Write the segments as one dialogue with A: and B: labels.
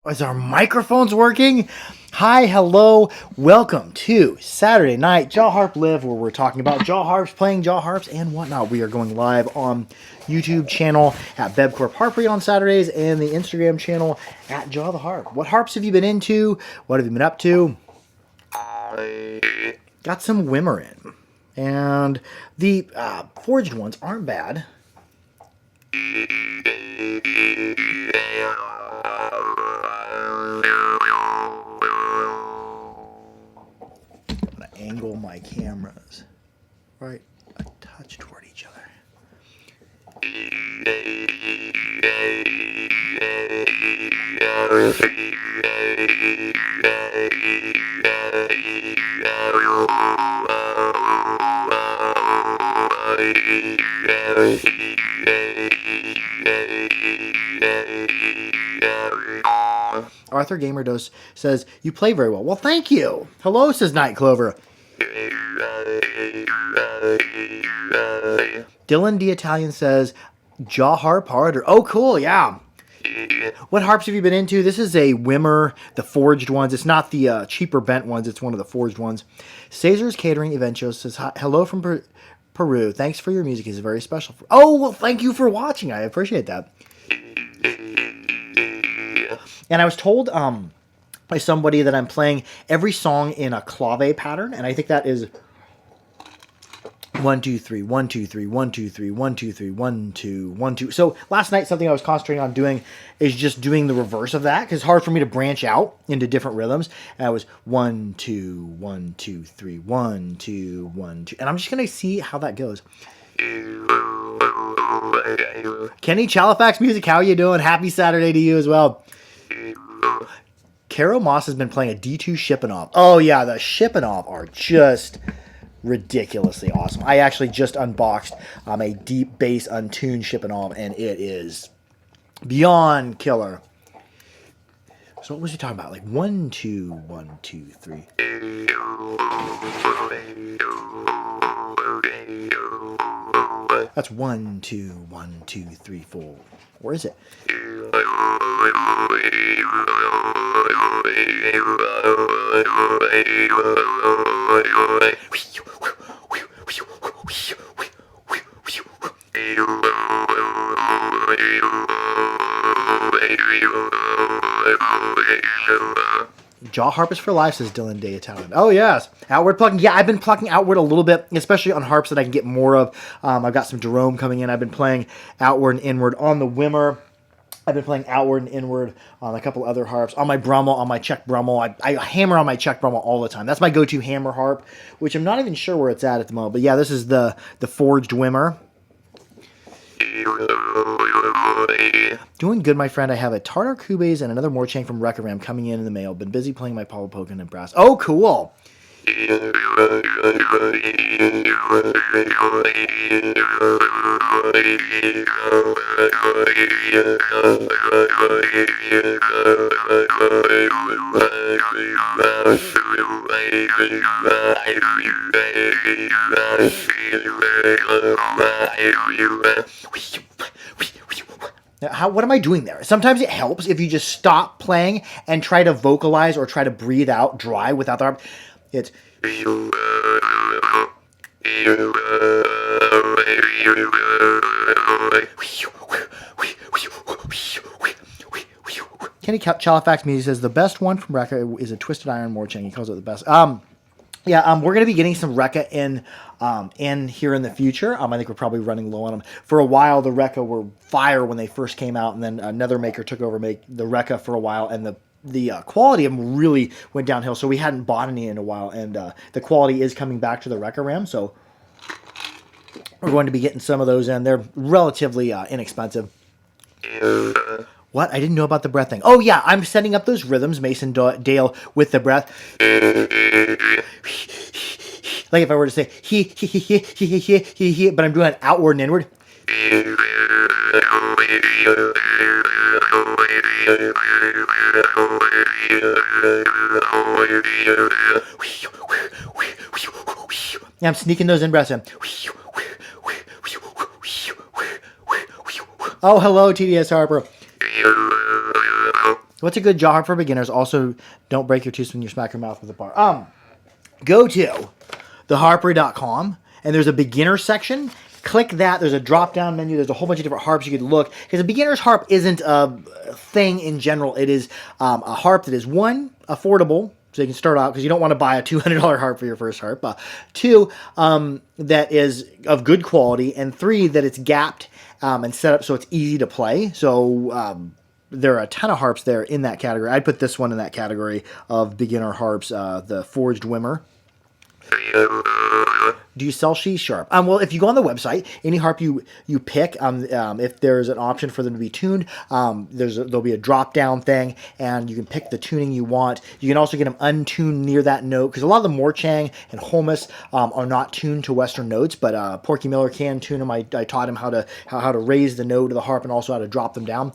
A: Is our microphones working? Hi, hello, welcome to Saturday Night Jaw Harp Live, where we're talking about jaw harps, playing jaw harps, and whatnot. We are going live on YouTube channel at Bebcorp Harpery on Saturdays and the Instagram channel at Jaw the Harp. What harps have you been into? What have you been up to? Got some Wimmer in. And the forged ones aren't bad. Angle my cameras right a touch toward each other. Arthur Gamer Dose says, you play very well. Well, thank you. Hello, says Night Clover. Dylan the Italian says, jaw harp harder. Oh, cool, yeah. What harps have you been into? This is a Wimmer, the forged ones. It's not the cheaper bent ones. It's one of the forged ones. Caesar's Catering Event Show says, hello from Peru. Thanks for your music. It's very special. Oh, well, thank you for watching. I appreciate that. And I was told by somebody that I'm playing every song in a clave pattern, and I think that is 1 2 3 1 2 3 1 2 3 1 2 3 1 2 1 2. So last night something I was concentrating on doing is just doing the reverse of that, because it's hard for me to branch out into different rhythms. And I was 1 2 1 2 3 1 2 1 2, and I'm just gonna see how that goes. Kenny Chalifax Music, how are you doing? Happy Saturday to you as well. Caro Moss has been playing a D2 Shippenov. Oh yeah, the Shippenov are just ridiculously awesome. I actually just unboxed a deep bass untuned Shippenov, and it is beyond killer. So what was he talking about? Like 1 2 1 2 3. That's 1 2 1 2 3 4. Where is it? Jaw harpist for life, says Dylan Day Italian. Oh yes, outward plucking. Yeah, I've been plucking outward a little bit, especially on harps that I can get more of. I've got some Jerome coming in. I've been playing outward and inward on the Wimmer. I've been playing outward and inward on a couple other harps. On my Brummel, on my Czech Brummel. I hammer on my Czech Brummel all the time. That's my go-to hammer harp, which I'm not even sure where it's at the moment. But yeah, this is the forged Wimmer. Doing good, my friend. I have a Tartar Kubes and another Morchang from Reckaram coming in the mail. Been busy playing my Paulo Pokin and brass. Oh, cool. Now, what am I doing there? Sometimes it helps if you just stop playing and try to vocalize or try to breathe out dry without the harp. It's Kenny Chalifax Music says the best one from Rekka is a Twisted Iron Morchang. He calls it the best. Yeah, we're going to be getting some Rekka in here in the future. I think we're probably running low on them. For a while, the Rekka were fire when they first came out, and then another maker took over make the Rekka for a while, and the quality of them really went downhill. So we hadn't bought any in a while, and the quality is coming back to the Rekka Ram. So we're going to be getting some of those in. They're relatively inexpensive. What? I didn't know about the breath thing. Oh, yeah, I'm setting up those rhythms, Mason Dale, with the breath. Like if I were to say, he, but I'm doing it outward and inward. Yeah, I'm sneaking those in breaths in. Oh, hello, TDS Harper. What's a good jaw harp for beginners? Also, don't break your tooth when you smack your mouth with a bar. Go to theharpery.com, and there's a beginner section. Click that. There's a drop-down menu. There's a whole bunch of different harps you could look. Because a beginner's harp isn't a thing in general. It is a harp that is, one, affordable, so you can start out, because you don't want to buy a $200 harp for your first harp. Two, that is of good quality. And three, that it's gapped and set up so it's easy to play. So there are a ton of harps there in that category. I'd put this one in that category of beginner harps, the Forged Wimmer. Do you sell C sharp? Well, if you go on the website, any harp you pick, if there's an option for them to be tuned, there'll be a drop down thing, and you can pick the tuning you want. You can also get them untuned near that note, because a lot of the Morchang and Holmes are not tuned to Western notes, but Porky Miller can tune them. I taught him how to raise the note of the harp and also how to drop them down.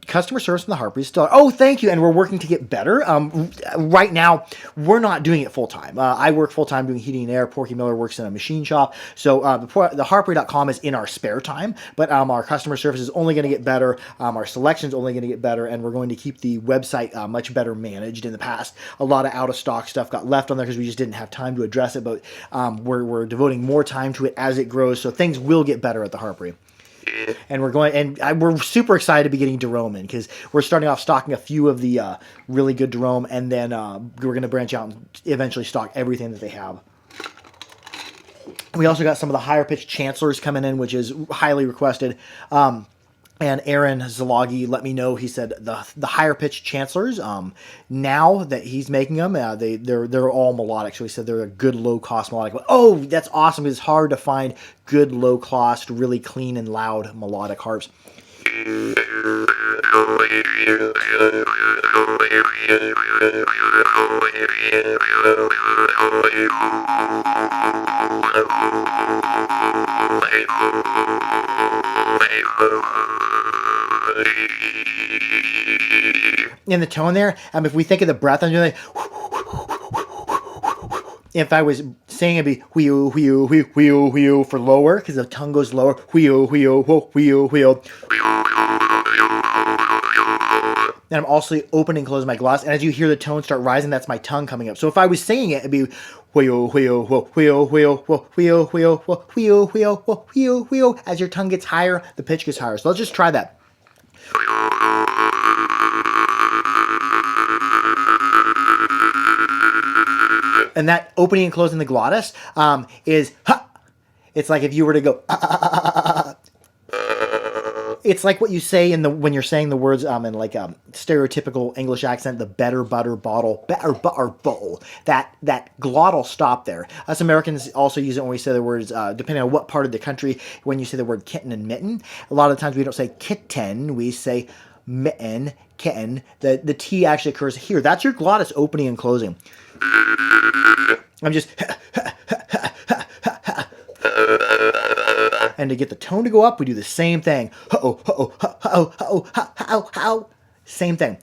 A: Customer service from the Harpery is still, oh, thank you, and we're working to get better. Right now, we're not doing it full-time. I work full-time doing heating and air. Porky Miller works in a machine shop. So the harpery.com is in our spare time, but our customer service is only going to get better. Our selection is only going to get better, and we're going to keep the website much better managed. In the past, a lot of out-of-stock stuff got left on there because we just didn't have time to address it, but we're devoting more time to it as it grows, so things will get better at the Harpery. And we're super excited to be getting Jerome in, because we're starting off stocking a few of the really good Jerome, and then we're going to branch out and eventually stock everything that they have. We also got some of the higher pitched Chancellors coming in, which is highly requested. And Aaron Zalagi let me know. He said the higher pitched Chancellors, now that he's making them, they're all melodic. So he said they're a good low cost melodic. But, oh, that's awesome! It's hard to find good low cost, really clean and loud melodic harps. In the tone there, if we think of the breath, I'm doing like, if I was saying it'd be wheel, wheel, wheel, wheel, wheel for lower, because the tongue goes lower, wheel, wheel, wheel, wheel, wheel. And I'm also opening and closing my gloss, and as you hear the tone start rising, that's my tongue coming up. So if I was saying it, it'd be wheel, wheel, wheel, wheel, wheel, wheel, wheel, wheel, wheel, wheel, wheel, wheel. As your tongue gets higher, the pitch gets higher. So let's just try that. And that opening and closing the glottis is ha. It's like if you were to go. It's like what you say when you're saying the words in like a stereotypical English accent. The better butter bottle, better butter bowl. That glottal stop there. Us Americans also use it when we say the words, depending on what part of the country. When you say the word kitten and mitten, a lot of times we don't say kitten. We say mitten, kitten. The T actually occurs here. That's your glottis opening and closing. I'm just. And to get the tone to go up, we do the same thing. Same thing.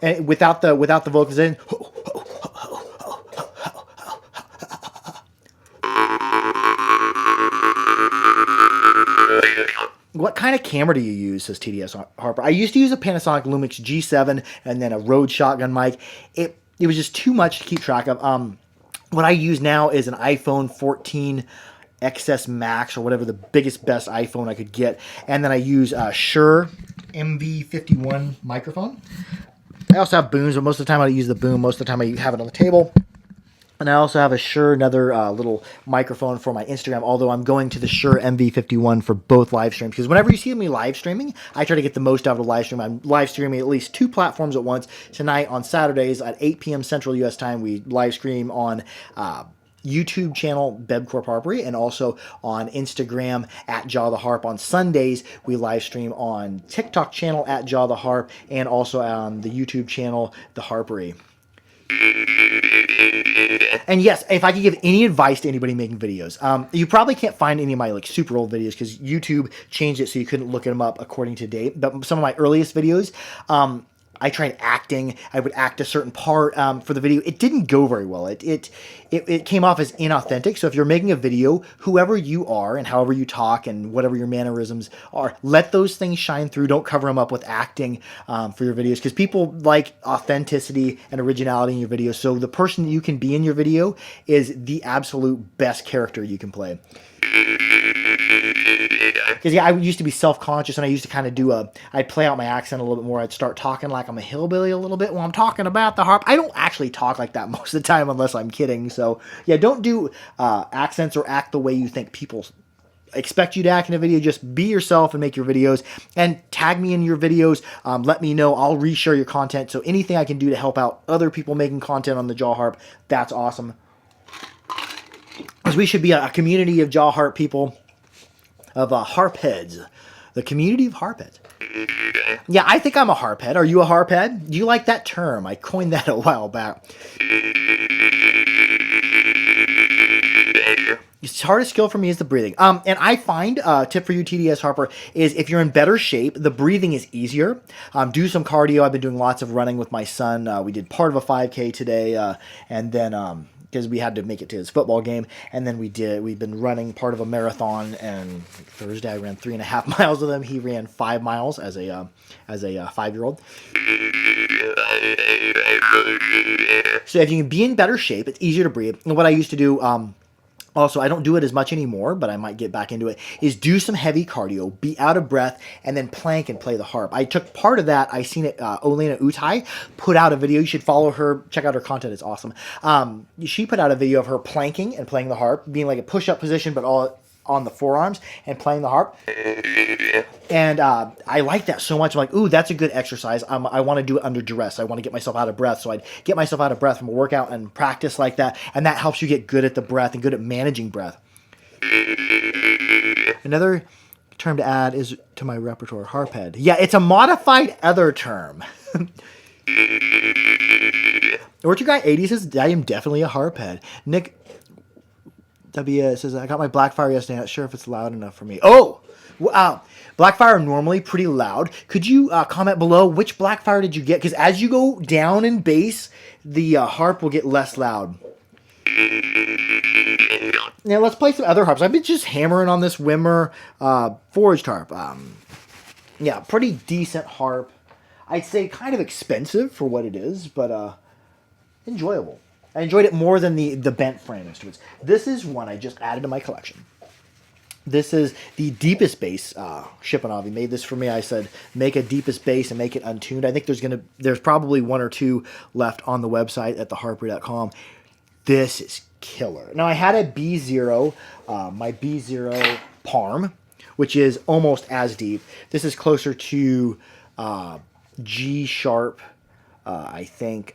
A: And without the vocals in. What kind of camera do you use, says TDS Harper? I used to use a Panasonic Lumix G7 and then a Rode shotgun mic. It was just too much to keep track of. What I use now is an iPhone 14 XS Max, or whatever the biggest, best iPhone I could get. And then I use a Shure MV51 microphone. I also have booms, but most of the time I use the boom. Most of the time I have it on the table. And I also have a Shure, another little microphone for my Instagram, although I'm going to the Shure MV51 for both live streams. Because whenever you see me live streaming, I try to get the most out of the live stream. I'm live streaming at least 2 platforms at once. Tonight on Saturdays at 8 p.m. Central U.S. time, we live stream on YouTube channel Bebcorp Harpery, and also on Instagram at Jaw the Harp. On Sundays, we live stream on TikTok channel at Jaw the Harp, and also on the YouTube channel The Harpery. And yes, if I could give any advice to anybody making videos, you probably can't find any of my like super old videos because YouTube changed it so you couldn't look them up according to date. But some of my earliest videos, I tried acting. I would act a certain part for the video. It didn't go very well. It came off as inauthentic. So if you're making a video, whoever you are and however you talk and whatever your mannerisms are, let those things shine through. Don't cover them up with acting for your videos, because people like authenticity and originality in your videos. So the person that you can be in your video is the absolute best character you can play. Because yeah, I used to be self-conscious, and I used to kind of I'd play out my accent a little bit more. I'd start talking like I'm a hillbilly a little bit when I'm talking about the harp. I don't actually talk like that most of the time unless I'm kidding. So yeah, don't do accents or act the way you think people expect you to act in a video. Just be yourself and make your videos, and tag me in your videos. Let me know. I'll reshare your content. So anything I can do to help out other people making content on the jaw harp, that's awesome. Because we should be a community of jaw harp people, of harp heads. The community of harp heads. Yeah, I think I'm a harp head. Are you a harp head? Do you like that term? I coined that a while back. The hardest skill for me is the breathing. And I find, tip for you, TDS Harper, is if you're in better shape, the breathing is easier. Do some cardio. I've been doing lots of running with my son. We did part of a 5K today, and then because we had to make it to his football game, and then we've been running part of a marathon, and Thursday I ran 3.5 miles with him. He ran 5 miles as a 5-year-old. So if you can be in better shape, it's easier to breathe. And what I used to do, also, I don't do it as much anymore, but I might get back into it, is do some heavy cardio, be out of breath, and then plank and play the harp. I took part of that. I seen it, Olena Utai put out a video. You should follow her. Check out her content. It's awesome. She put out a video of her planking and playing the harp, being like a push-up position, but all on the forearms and playing the harp. And I like that so much. I'm like, ooh, that's a good exercise. I want to do it under duress. I want to get myself out of breath. So I'd get myself out of breath from a workout and practice like that. And that helps you get good at the breath and good at managing breath. Another term to add is to my repertoire, harp head. Yeah, it's a modified other term. Orchard Guy 80 says, I am definitely a harp head. Nick W says, I got my Blackfire yesterday. Not sure if it's loud enough for me. Oh, wow. Blackfire normally pretty loud. Could you comment below which Blackfire did you get? Because as you go down in bass, the harp will get less loud. Now let's play some other harps. I've been just hammering on this Wimmer forged harp. Yeah, pretty decent harp. I'd say kind of expensive for what it is, but enjoyable. I enjoyed it more than the bent frame instruments. This is one I just added to my collection. This is the deepest bass. Shipanov, he made this for me. I said, make a deepest bass and make it untuned. I think there's probably one or two left on the website at theharpery.com. This is killer. Now, I had a B0, my B0 Parm, which is almost as deep. This is closer to G sharp, I think.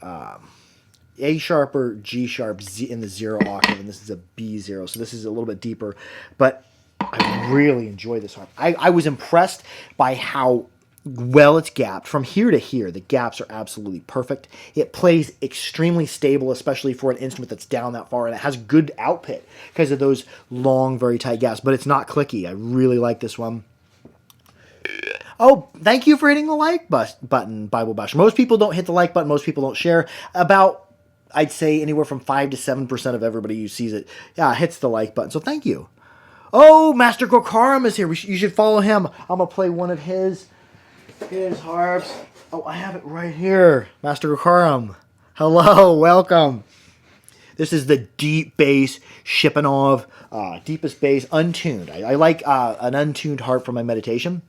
A: A sharp or G sharp in the 0 octave, and this is a B0, so this is a little bit deeper, but I really enjoy this harp. I was impressed by how well it's gapped. From here to here, the gaps are absolutely perfect. It plays extremely stable, especially for an instrument that's down that far, and it has good output because of those long, very tight gaps, but it's not clicky. I really like this one. Oh, thank you for hitting the like button, Bible Basher. Most people don't hit the like button. Most people don't share. I'd say anywhere from 5 to 7% of everybody who sees it hits the like button. So thank you. Oh, Master Gokaram is here. You should follow him. I'm going to play one of his harps. Oh, I have it right here. Master Gokaram. Hello, welcome. This is the deep bass Shipanov, deepest bass, untuned. I like an untuned harp for my meditation.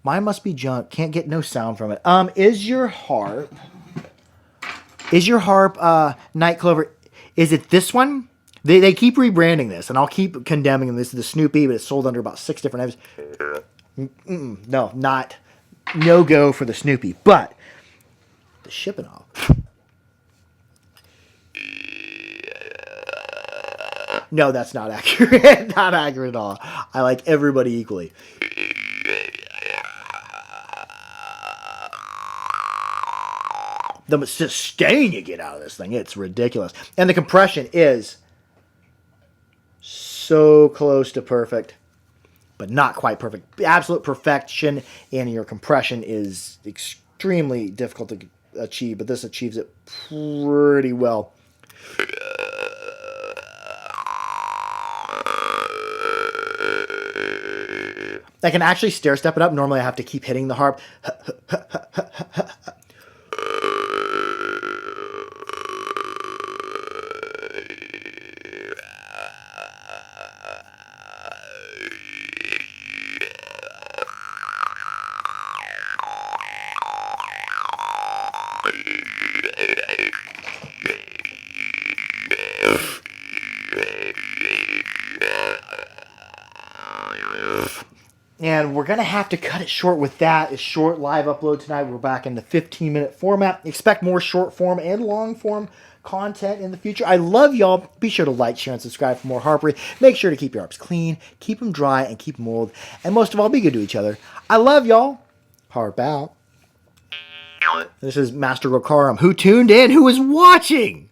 A: Mine must be junk. Can't get no sound from it. Is your harp Night Clover? Is it this one? They keep rebranding this, and I'll keep condemning them. This is the Snoopy, but it's sold under about 6 different names. No go for the Snoopy, but the Shipanov. No, that's not accurate. Not accurate at all. I like everybody equally. The sustain you get out of this thing, it's ridiculous. And the compression is so close to perfect, but not quite perfect. Absolute perfection in your compression is extremely difficult to achieve, but this achieves it pretty well. I can actually stair step it up. Normally I have to keep hitting the harp. And we're going to have to cut it short with that. A short live upload tonight. We're back in the 15-minute format. Expect more short form and long form content in the future. I love y'all. Be sure to like, share, and subscribe for more harpery. Make sure to keep your harps clean, keep them dry, and keep them oiled. And most of all, be good to each other. I love y'all. Harp out. This is Master Rokarum. Who tuned in? Who was watching?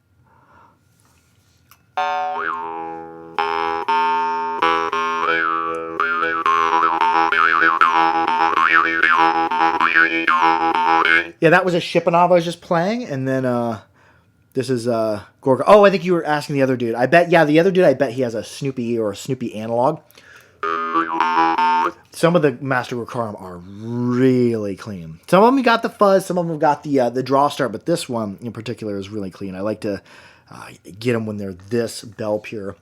A: Yeah, that was a Shipanov I was just playing, and then this is Gorga. Oh, I think you were asking the other dude. I bet, yeah, the other dude, I bet he has a Snoopy or a Snoopy analog. Some of the Master Rokarum are really clean. Some of them got the fuzz, some of them got the draw start, but this one in particular is really clean. I like to get them when they're this bell pure.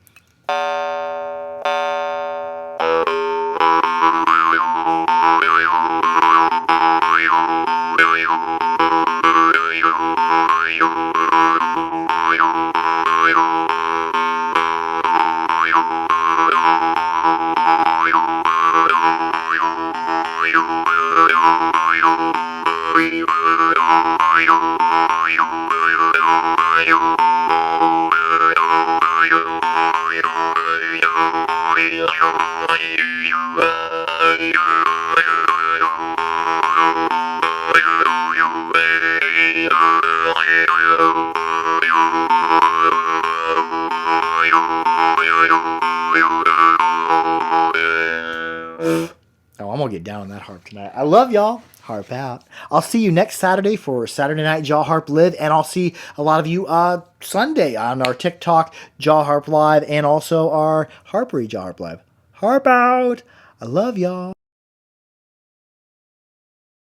A: Oh, I'm going to get down on that harp tonight. I love y'all. Harp out. I'll see you next Saturday for Saturday Night Jaw Harp Live, and I'll see a lot of you Sunday on our TikTok Jaw Harp Live and also our Harpery Jaw Harp Live. Harp out. I love y'all.